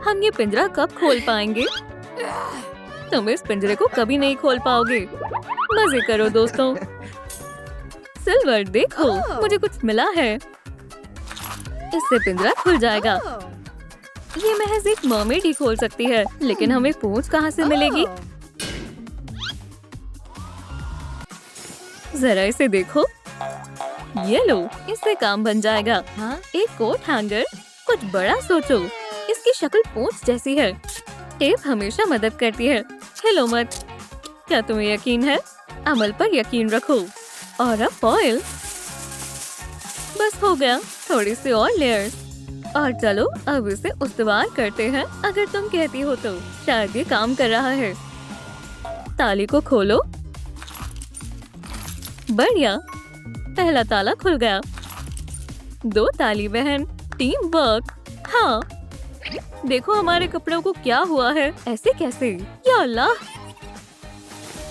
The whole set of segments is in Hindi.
हम ये पिंजरा कब खोल पाएंगे? तुम इस पिंजरे को कभी नहीं खोल पाओगे। मजे करो दोस्तों। सिल्वर देखो, मुझे कुछ मिला है। इससे पिंजरा खुल जाएगा। ये महज एक मरमेड ही खोल सकती है, लेकिन हमें पूंछ कहाँ से मिलेगी? जरा इसे देखो। ये लो, इससे काम बन जाएगा। हाँ? एक कोट हैंगर। कुछ बड़ा सोचो। इसकी शक्ल पूंछ जैसी है। टेप हमेशा मदद करती है। हिलो मत। क्या तुम्हें यकीन है? अमल पर यकीन रखो। और अब फॉइल। बस हो गया। थोड़ी सी और लेयर्स। और चलो अब इसे उस्तवार करते हैं। अगर तुम कहती हो तो शायद ये काम कर रहा है। ताली को खोलो। बढ़िया, पहला ताला खुल गया। 2 ताली बहन, टीम वर्क। हाँ, देखो हमारे कपड़ों को क्या हुआ है। ऐसे कैसे? या अल्लाह।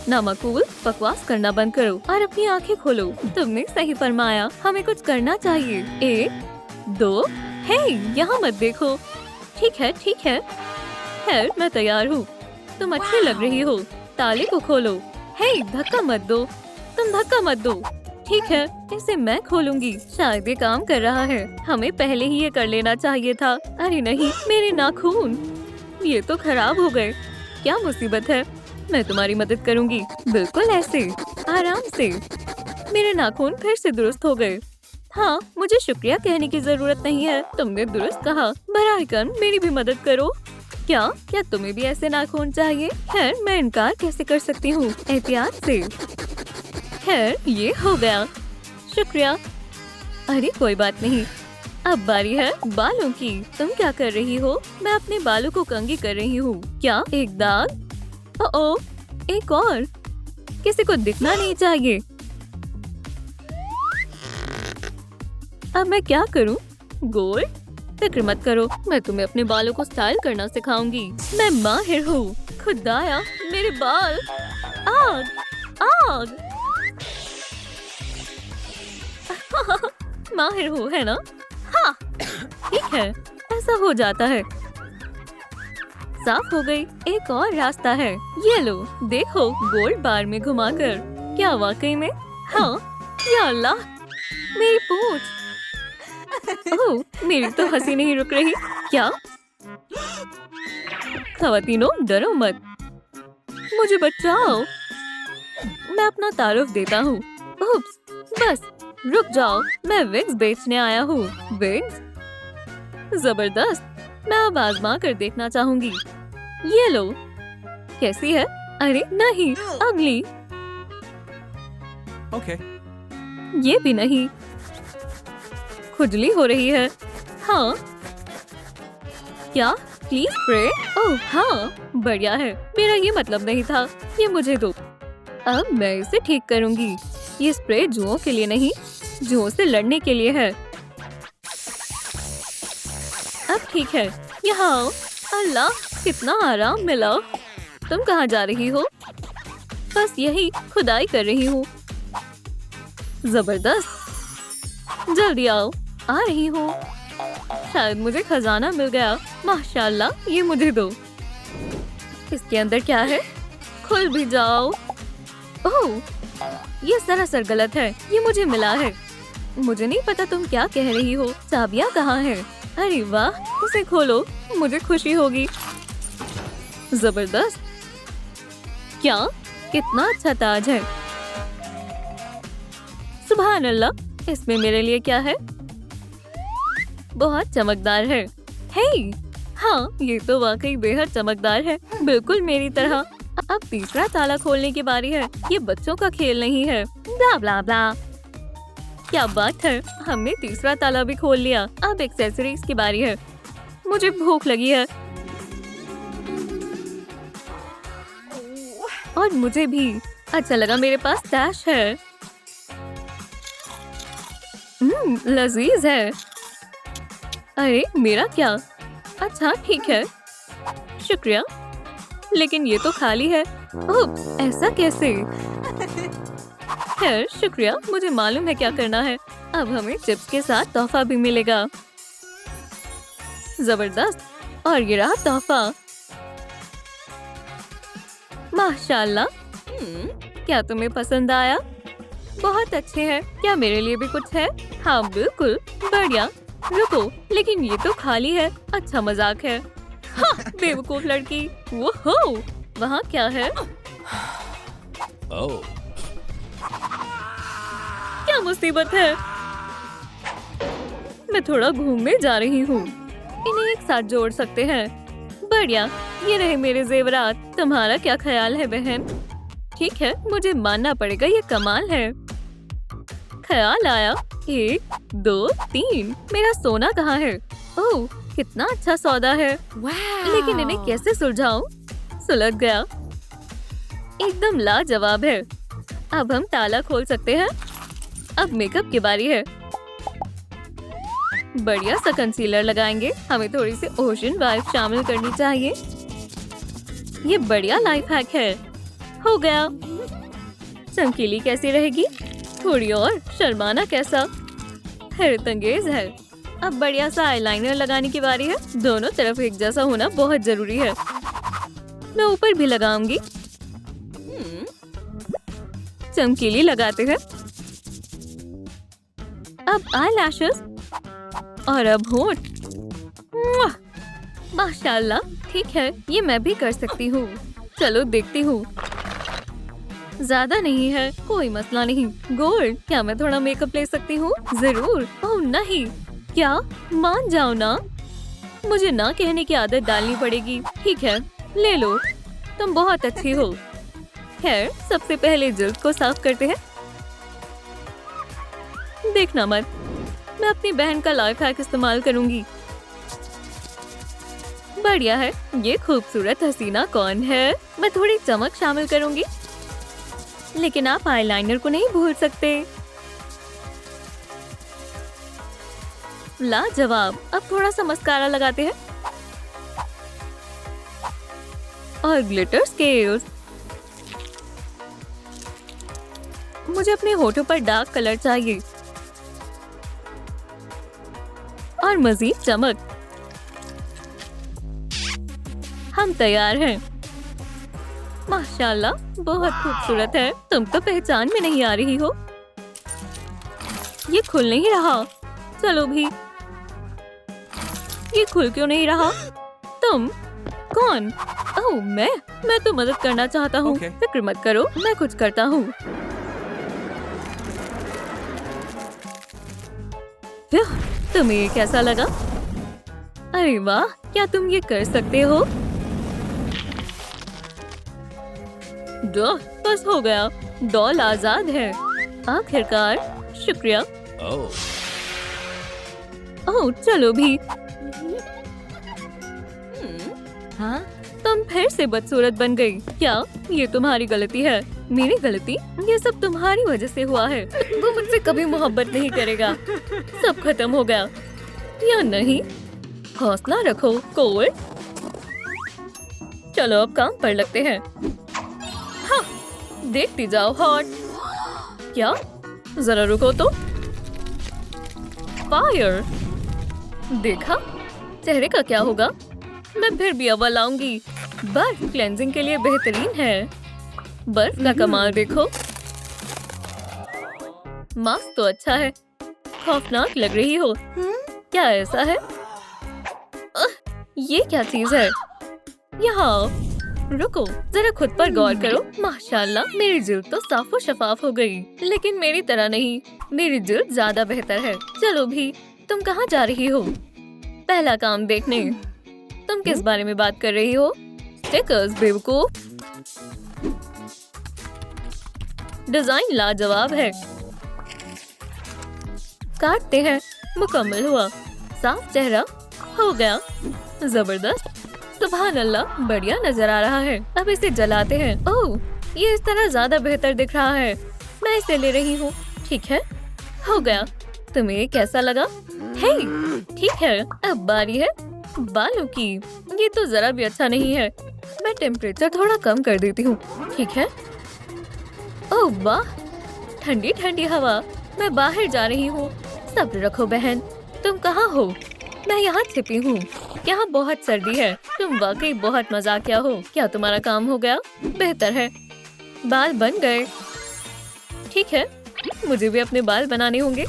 नामकूल, बकवास करना बंद करो और अपनी आंखें खोलो। तुमने सही फरमाया, हमें कुछ करना चाहिए। 1 2। हे, यहाँ मत देखो। ठीक है ठीक है। खैर, मैं तैयार हूँ। तुम अच्छी लग रही हो। ताले को खोलो। हे, धक्का मत दो। तुम धक्का मत दो। ठीक है, इसे मैं खोलूंगी। शायद ये काम कर रहा है। हमें पहले ही ये कर लेना चाहिए था। अरे नहीं, मेरे नाखून। ये तो खराब हो गए। क्या मुसीबत है? मैं तुम्हारी मदद करूंगी। बिल्कुल ऐसे, आराम से। मेरे नाखून फिर से दुरुस्त हो गए। हाँ, मुझे शुक्रिया कहने की जरूरत नहीं है। तुमने दुरुस्त कहा। बराए करम मेरी भी मदद करो। क्या तुम्हें भी ऐसे नाखून चाहिए? खैर, मैं इनकार कैसे कर सकती हूँ? एहतियात से। खैर, ये हो गया। शुक्रिया। अरे कोई बात नहीं। अब बारी है बालों की। तुम क्या कर रही हो? मैं अपने बालों को कंघी कर रही हूँ। क्या एक दाग? ओह, एक और। किसी को दिखना नहीं चाहिए। अब मैं क्या करूँ? गोल? फिक्र मत करो, मैं तुम्हें अपने बालों को स्टाइल करना सिखाऊंगी। मैं माहिर हूँ। खुदाया, मेरे बाल। आग, आग। माहिर हूँ, है ना? हाँ, ठीक है, ऐसा हो जाता है। साफ हो गई। एक और रास्ता है। ये लो, देखो, गोल्ड बार में घुमाकर। क्या वाकई में? हाँ। या अल्लाह, मेरी पूंछ। ओह, मेरी तो हंसी नहीं रुक रही। क्या? खवातीनों, डरो मत। मुझे बचाओ। मैं अपना तारुफ देता हूँ। उप्स, बस रुक जाओ, मैं विग्स बेचने आया हूँ। विग्स? जबरदस्त। मैं अब आजमा कर देखना चाहूंगी। ये लो। कैसी है? अरे नहीं, अगली। Okay. ये भी नहीं। खुजली हो रही है। हाँ। क्या? Please spray? ओह हाँ, बढ़िया है। मेरा ये मतलब नहीं था। ये मुझे दो। अब मैं इसे ठीक करूंगी। ये स्प्रे जुओं के लिए नहीं, जुओं से लड़ने के लिए है। अब ठीक है, यहाँ आओ। अल्लाह, कितना आराम मिला। तुम कहाँ जा रही हो? बस यही खुदाई कर रही हूँ। जबरदस्त। जल्दी आओ। आ रही हूँ। शायद मुझे खजाना मिल गया। माशाल्लाह, ये मुझे दो। इसके अंदर क्या है? खुल भी जाओ। ओह, ये सरासर गलत है। ये मुझे मिला है। मुझे नहीं पता तुम क्या कह रही हो। चाबियाँ कहाँ है? अरे वाह, उसे खोलो, मुझे खुशी होगी। जबरदस्त। क्या? कितना अच्छा ताज है। सुभान अल्लाह, इसमें मेरे लिए क्या है? बहुत चमकदार है। हे, हाँ, ये तो वाकई बेहद चमकदार है, बिल्कुल मेरी तरह। अब तीसरा ताला खोलने की बारी है। ये बच्चों का खेल नहीं है। ब्ला ब्ला ब्ला। क्या बात है, हमने तीसरा ताला भी खोल लिया। अब एक्सेसरीज की बारी है। मुझे भूख लगी है। और मुझे भी। अच्छा लगा मेरे पास स्टैश है। लजीज है। अरे मेरा क्या? अच्छा ठीक है, शुक्रिया। लेकिन ये तो खाली है। ओह, ऐसा कैसे? खैर शुक्रिया, मुझे मालूम है क्या करना है। अब हमें चिप्स के साथ तोहफा भी मिलेगा। जबरदस्त। और ये रहा तोहफा। माशाल्लाह। क्या तुम्हें पसंद आया? बहुत अच्छे हैं। क्या मेरे लिए भी कुछ है? हाँ बिल्कुल, बढ़िया। रुको, लेकिन ये तो खाली है। अच्छा मजाक है। हाँ, बेवकूफ लड़की। वो हो, वहाँ क्या है? क्या मुसीबत है? मैं थोड़ा घूमने जा रही हूँ। इन्हें एक साथ जोड़ सकते हैं। बढ़िया, ये रहे मेरे जेवरात। तुम्हारा क्या ख्याल है बहन? ठीक है, मुझे मानना पड़ेगा, ये कमाल है। ख्याल आया। 1 2 3। मेरा सोना कहाँ है? ओह, कितना अच्छा सौदा है। लेकिन इन्हें कैसे सुलझाऊं? सुलझ गया। एकदम लाजवाब है। अब हम ताला खोल सकते हैं। अब मेकअप की बारी है। बढ़िया सा कंसीलर लगाएंगे। हमें थोड़ी सी ओशन वाइब शामिल करनी चाहिए। ये बढ़िया लाइफ हैक है। हो गया। चमकीली कैसी रहेगी? थोड़ी और शर्माना कैसा? हैरतअंगेज है। अब बढ़िया सा आईलाइनर लगाने की बारी है। दोनों तरफ एक जैसा होना बहुत जरूरी है। मैं ऊपर भी लगाऊंगी। चमकीली लगाते हैं। अब आई और अब होंठ। माशाल्लाह, ठीक है, ये मैं भी कर सकती हूँ। चलो देखती हूँ। ज्यादा नहीं है, कोई मसला नहीं। गोल्ड, क्या मैं थोड़ा मेकअप ले सकती हूँ? जरूर। ओह नहीं, क्या? मान जाओ ना। मुझे ना कहने की आदत डालनी पड़ेगी। ठीक है, ले लो। तुम बहुत अच्छी हो। खैर, सबसे पहले जिल्द को साफ करते हैं। देखना मत, मैं अपनी बहन का लाइफ हैक इस्तेमाल करूंगी। बढ़िया है। ये खूबसूरत हसीना कौन है? मैं थोड़ी चमक शामिल करूंगी। लेकिन आप आईलाइनर को नहीं भूल सकते। लाजवाब। अब थोड़ा सा मस्कारा लगाते हैं और ग्लिटर स्केल्स। मुझे अपने होठों पर डार्क कलर चाहिए और मजीद चमक। हम तैयार हैं। माशाल्लाह, बहुत खूबसूरत है। तुम तो पहचान में नहीं आ रही हो। ये खुल नहीं रहा। चलो भी। ये खुल क्यों नहीं रहा? तुम कौन? ओह, मैं तो मदद करना चाहता हूँ। फिक्र मत करो, मैं कुछ करता हूँ। तुम्हें ये कैसा लगा? अरे वाह, क्या तुम ये कर सकते हो? बस हो गया। डॉल आजाद है। आखिरकार। शुक्रिया। ओह, चलो भी। हाँ, तुम फिर से बदसूरत बन गई। क्या ये तुम्हारी गलती है? मेरी गलती? ये सब तुम्हारी वजह से हुआ है। वो मुझसे कभी मोहब्बत नहीं करेगा। सब खत्म हो गया या नहीं? हौसला रखो कोल। चलो अब काम पर लगते हैं। हाँ, देखती जाओ हॉट। क्या? जरा रुको तो। फायर। देखा? चेहरे का क्या होगा? मैं फिर भी अव्वल आऊंगी। बर्फ क्लेंजिंग के लिए बेहतरीन है। बर्फ का कमाल देखो। मास्क तो अच्छा है। खौफनाक लग रही हो। क्या ऐसा है? ये क्या चीज है? यहाँ रुको, जरा खुद पर गौर करो। माशाल्लाह, मेरी जिल्द तो साफ और शफाफ हो गई। लेकिन मेरी तरह नहीं, मेरी जिल्द ज्यादा बेहतर है। चलो भी, तुम कहाँ जा रही हो? पहला काम देखने। तुम किस बारे में बात कर रही हो? स्टिकर्स बेवकूफ। डिजाइन लाजवाब है। काटते हैं। मुकम्मल हुआ। साफ चेहरा हो गया। जबरदस्त। सुभान अल्लाह, बढ़िया नजर आ रहा है। अब इसे जलाते हैं। ओह, ये इस तरह ज्यादा बेहतर दिख रहा है। मैं इसे ले रही हूँ। ठीक है, हो गया। तुम्हें कैसा लगा? हे, ठीक है। अब बारी है बालों की। ये तो जरा भी अच्छा नहीं है। मैं टेम्परेचर थोड़ा कम कर देती हूँ। ठीक है। ओह वाह, ठंडी ठंडी हवा। मैं बाहर जा रही हूँ। सब्र रखो बहन। तुम कहाँ हो? मैं यहाँ छिपी हूँ। यहाँ बहुत सर्दी है। तुम वाकई बहुत मजाकिया हो। क्या तुम्हारा काम हो गया? बेहतर है। बाल बन गए। ठीक है, मुझे भी अपने बाल बनाने होंगे।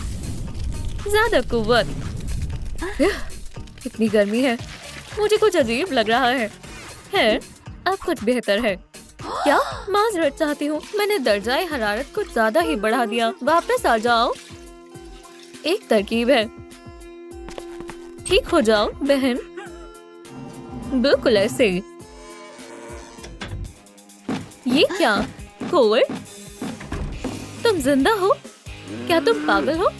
ज्यादा कुव्वत। इतनी गर्मी है, मुझे कुछ अजीब लग रहा है। खैर, अब कुछ बेहतर है। क्या? माजरत चाहती हूँ, मैंने दर्जाए हरारत को ज्यादा ही बढ़ा दिया। वापस आ जाओ। एक तरकीब है। ठीक हो जाओ बहन। बिल्कुल ऐसे। ये क्या? कोविड? तुम जिंदा हो? क्या तुम पागल हो?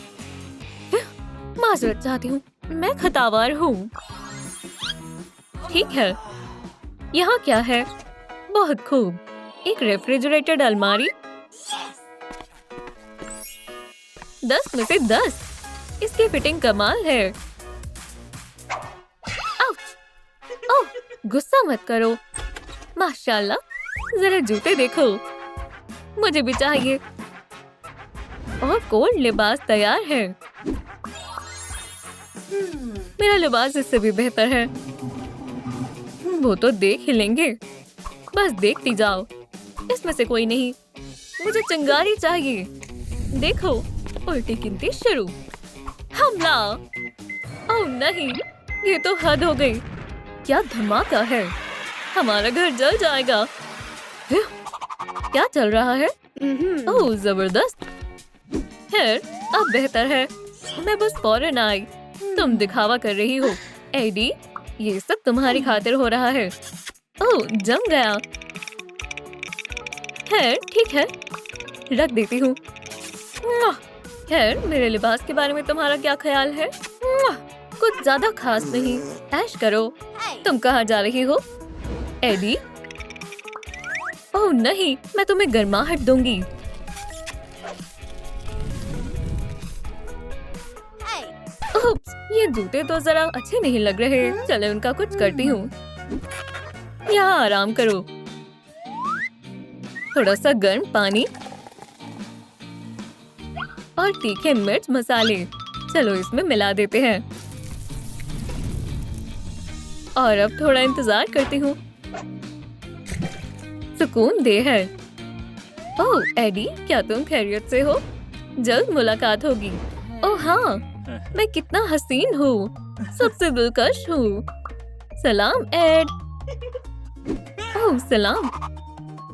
माजरत चाहती हूँ, मैं खतावार हूँ। ठीक है, यहाँ क्या है? बहुत खूब, एक रेफ्रिजरेटेड अलमारी। 10 में से 10। इसकी फिटिंग कमाल है। ओह, गुस्सा मत करो। माशाल्लाह, जरा जूते देखो। मुझे भी चाहिए। और कोल्ड लिबास तैयार है। मेरा लिबास इससे भी बेहतर है। वो तो देख ही लेंगे। बस देखती जाओ। इसमें से कोई नहीं। मुझे चिंगारी चाहिए। देखो, उल्टी गिनती शुरू। हमला! ओह नहीं, ये तो हद हो गई। क्या धमाका है। हमारा घर जल जाएगा। क्या चल रहा है? ओह जबरदस्त। खैर, अब बेहतर है। मैं बस फौरन आई। तुम दिखावा कर रही हो। एडी, ये सब तुम्हारी खातिर हो रहा है। ओह, जम गया। खैर, ठीक है, रख देती हूँ। खैर, मेरे लिबास के बारे में तुम्हारा क्या ख्याल है? कुछ ज्यादा खास नहीं। ऐश करो। तुम कहाँ जा रही हो? एडी? ओह नहीं, मैं तुम्हें गर्माहट दूंगी। उप्स, ये जूते तो जरा अच्छे नहीं लग रहे। चलो उनका कुछ करती हूँ। यहाँ आराम करो। थोड़ा सा गर्म पानी और तीखे मिर्च मसाले। चलो इसमें मिला देते हैं। और अब थोड़ा इंतजार करती हूँ। सुकून दे है। ओह एडी, क्या तुम खैरियत से हो? जल्द मुलाकात होगी। ओह हाँ, मैं कितना हसीन हूँ। सबसे दिलकश हूँ। सलाम एड। ओह सलाम,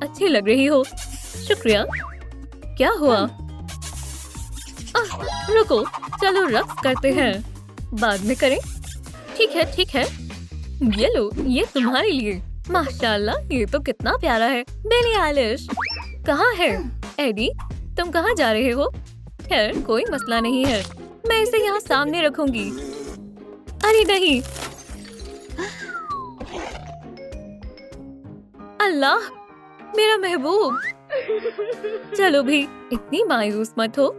अच्छी लग रही हो। शुक्रिया। क्या हुआ? रुको, चलो रक्स करते हैं। बाद में करें। ठीक है, ठीक है। ये लो, ये तुम्हारे लिए। माशाल्लाह, ये तो कितना प्यारा है। बिली आइलिश कहाँ है? एडी, तुम कहाँ जा रहे हो? खैर, कोई मसला नहीं है। मैं इसे यहाँ सामने रखूंगी। अरे नहीं। अल्लाह, मेरा महबूब। चलो भी, इतनी मायूस मत हो।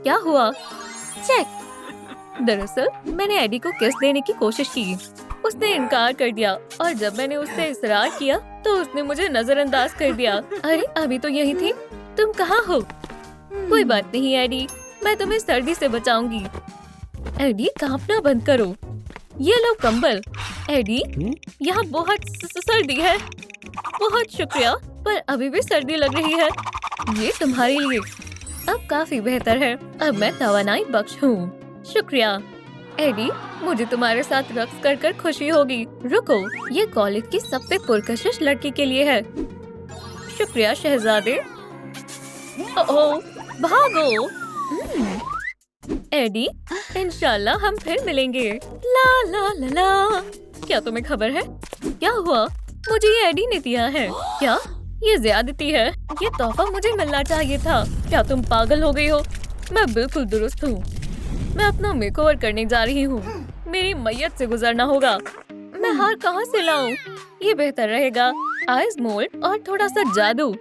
क्या हुआ? चेक। दरअसल मैंने एडी को किस देने की कोशिश की। उसने इनकार कर दिया और जब मैंने उससे इसरार किया तो उसने मुझे नजरअंदाज कर दिया। अरे अभी तो यही थी। तुम कहाँ हो? कोई बात नहीं एडी, मैं तुम्हें सर्दी से बचाऊंगी। एडी, कांपना बंद करो। ये लो कंबल। एडी, यहाँ बहुत सर्दी है। बहुत शुक्रिया, पर अभी भी सर्दी लग रही है। ये तुम्हारे लिए। अब काफी बेहतर है। अब मैं तवानाई बख्श हूँ। शुक्रिया। एडी, मुझे तुम्हारे साथ रक्स कर कर खुशी होगी। रुको, ये कॉलेज की सबसे पुरकशिश लड़की के लिए है। शुक्रिया शहजादे। ओह, भागो। एडी, इंशाल्लाह हम फिर मिलेंगे। ला ला ला ला। क्या तुम्हें खबर है? क्या हुआ? मुझे ये एडी ने दिया है। क्या? ये ज्यादती है। ये तोहफा मुझे मिलना चाहिए था। क्या तुम पागल हो गई हो? मैं बिल्कुल दुरुस्त हूँ। मैं अपना मेकओवर करने जा रही हूँ। मेरी मैयत से गुजरना होगा। मैं हार कहाँ से लाऊं? ये बेहतर रहेगा आइस मोल्ड और थोड़ा सा जादू।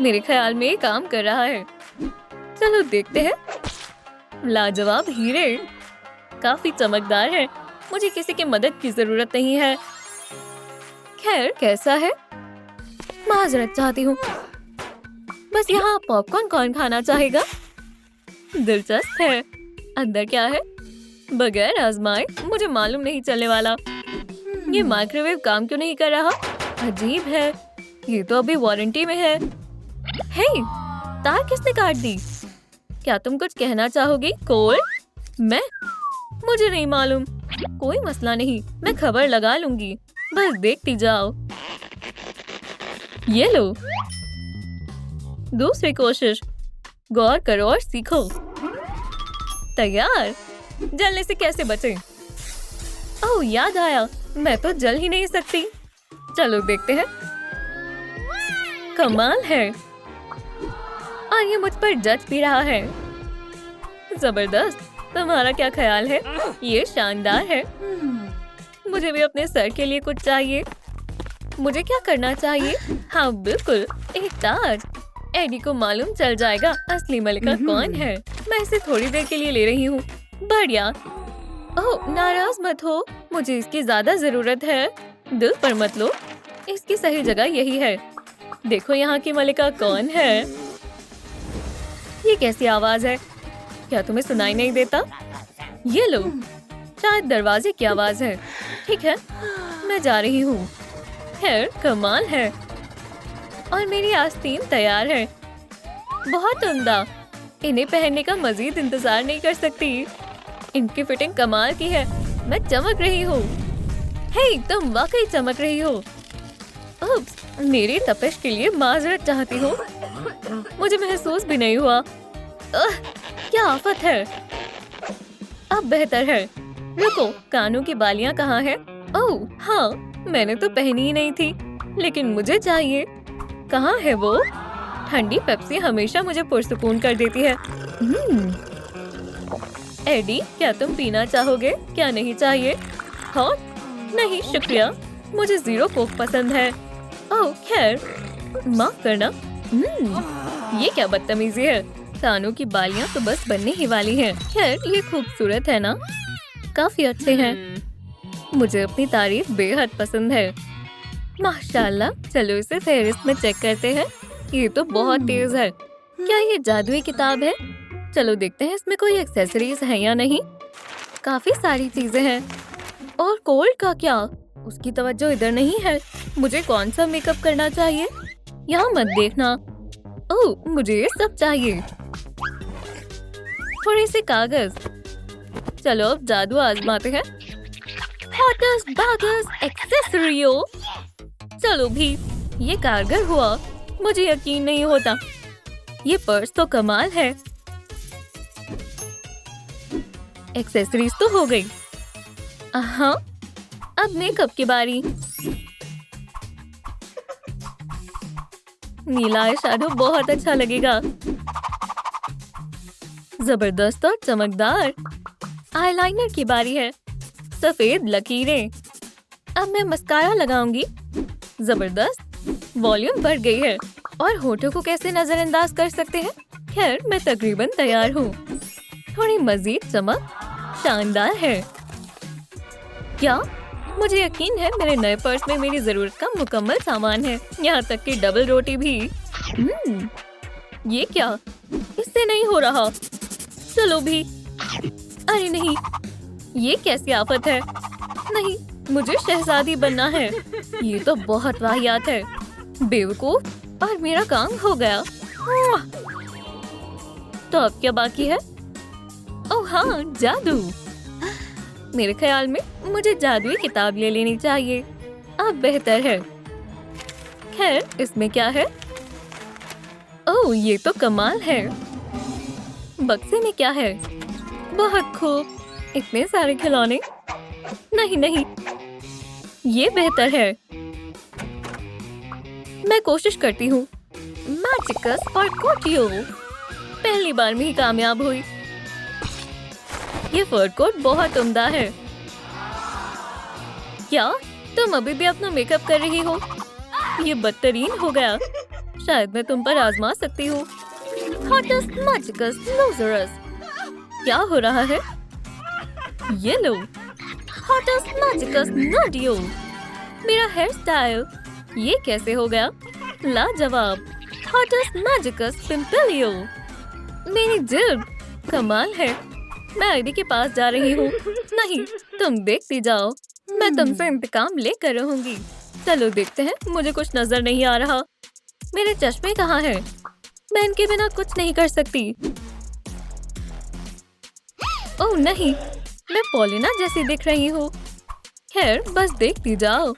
मेरे ख्याल में ये काम कर रहा है। चलो देखते हैं। लाजवाब हीरे, काफी चमकदार है। मुझे किसी की मदद की जरूरत नहीं है। खैर, कैसा है? माजरत चाहती हूँ। बस यहाँ पॉपकॉर्न कौन खाना चाहेगा? दिलचस्प है। अंदर क्या है? बगैर आजमाए मुझे मालूम नहीं चलने वाला। ये माइक्रोवेव काम क्यों नहीं कर रहा? अजीब है। ये तो अभी वारंटी में है। हे, तार किसने काट दी? क्या तुम कुछ कहना चाहोगी कोल? मैं? मुझे नहीं मालूम। कोई मसला नहीं, मैं खबर लगा लूंगी। बस देखती जाओ। ये लो, दूसरी कोशिश। गौर करो और सीखो। तैयार। जलने से कैसे बचे? ओह, याद आया, मैं तो जल ही नहीं सकती। चलो देखते हैं। कमाल है। और ये मुझ पर जच भी रहा है। जबरदस्त। तुम्हारा क्या ख्याल है? ये शानदार है। मुझे भी अपने सर के लिए कुछ चाहिए। मुझे क्या करना चाहिए? हाँ बिल्कुल, एक ताज। एडी को मालूम चल जाएगा असली मलिका कौन है। मैं इसे थोड़ी देर के लिए ले रही हूँ। बढ़िया। ओह, नाराज मत हो, मुझे इसकी ज्यादा जरूरत है। दिल पर मत लो, इसकी सही जगह यही है। देखो यहाँ की मलिका कौन है। ये कैसी आवाज है? क्या तुम्हें सुनाई नहीं देता? ये लो, शायद दरवाजे की आवाज है। ठीक है, मैं जा रही हूँ। खैर, कमाल है। और मेरी आस्तीन तैयार है। बहुत उम्दा। इन्हें पहनने का मजीद इंतजार नहीं कर सकती। इनकी फिटिंग कमाल की है। मैं चमक रही हूँ। हे, तुम वाकई चमक रही हो। उप्स, मेरी तपिश के लिए माजरत चाहती हूँ। मुझे महसूस भी नहीं हुआ। क्या आफत है। अब बेहतर है। रुको, कानों की बालियां कहाँ हैं? ओह हाँ, मैंने तो पहनी ही नहीं थी, लेकिन मुझे चाहिए। कहाँ है वो? ठंडी पेप्सी हमेशा मुझे पुरसुकून कर देती है। एडी, क्या तुम पीना चाहोगे? क्या नहीं चाहिए? हॉट? नहीं शुक्रिया, मुझे ज़ीरो कोक पसंद है। ओह खैर, माफ करना। ये क्या बदतमीजी है। कानों की बालियां तो बस बनने ही वाली हैं। खैर, ये खूबसूरत है ना? काफी अच्छे हैं। मुझे अपनी तारीफ बेहद पसंद है। माशाल्लाह। चलो इसे फेहरिस्त में चेक करते हैं। ये तो बहुत तेज है। क्या ये जादुई किताब है? चलो देखते हैं इसमें कोई एक्सेसरीज है या नहीं। काफी सारी चीजें हैं। और कोल्ड का क्या? उसकी तवज्जो इधर नहीं है। मुझे कौन सा मेकअप करना चाहिए? यहाँ मत देखना। ओह, मुझे ये सब चाहिए। थोड़े से कागज। चलो अब जादू आजमाते हैं। हॉटेस्ट बागस एक्सेसरियो। चलो भी, ये कारगर हुआ। मुझे यकीन नहीं होता। ये पर्स तो कमाल है। एक्सेसरीज तो हो गई। हाँ, अब मेकअप की बारी। नीला आईशैडो बहुत अच्छा लगेगा। जबरदस्त और चमकदार। आईलाइनर की बारी है। सफेद लकीरें। अब मैं मस्कारा लगाऊंगी। जबरदस्त। वॉल्यूम बढ़ गई है। और होठों को कैसे नजरअंदाज कर सकते हैं? खैर, मैं तकरीबन तैयार हूँ। थोड़ी मजीद चमक शानदार है। क्या? मुझे यकीन है मेरे नए पर्स में मेरी जरूरत का मुकम्मल सामान है। यहाँ तक कि डबल रोटी भी। ये क्या? इससे नहीं हो रहा। चलो भी। अरे नहीं, ये कैसी आफत है? नहीं, मुझे शहजादी बनना है। ये तो बहुत वाहियात है। बेवकूफ, और मेरा काम हो गया। तो अब क्या बाकी है? ओह हाँ, जादू। मेरे ख्याल में मुझे जादुई किताब ले लेनी चाहिए। अब बेहतर है। खैर, इसमें क्या है? ओह, ये तो कमाल है। बक्से में क्या है? बहुत खूब, इतने सारे खिलौने। नहीं नहीं, ये बेहतर है। मैं कोशिश करती हूँ। मैजिकस और कोटियो। पहली बार में ही कामयाब हुई। ये फर कोट बहुत उम्दा है। क्या तुम अभी भी अपना मेकअप कर रही हो? ये बदतरीन हो गया। शायद मैं तुम पर आजमा सकती हूँ। हॉटेस्ट मैजिकस लूजरस। क्या हो रहा है? ये लो। हॉटेस्ट मैजिकस नॉडियो। मेरा हेयर स्टाइल ये कैसे हो गया? लाजवाब। हॉटेस्ट मैजिकस पिम्पलियो। मेरी जिल्द कमाल है। मैं आईडी के पास जा रही हूँ। नहीं, तुम देखती जाओ, मैं तुमसे इंतकाम लेकर रहूंगी। चलो देखते हैं, मुझे कुछ नजर नहीं आ रहा। मेरे चश्मे कहाँ हैं? मैं इनके बिना कुछ नहीं कर सकती। ओह नहीं, मैं पॉलिना जैसी दिख रही हूँ। खैर, बस देखती जाओ।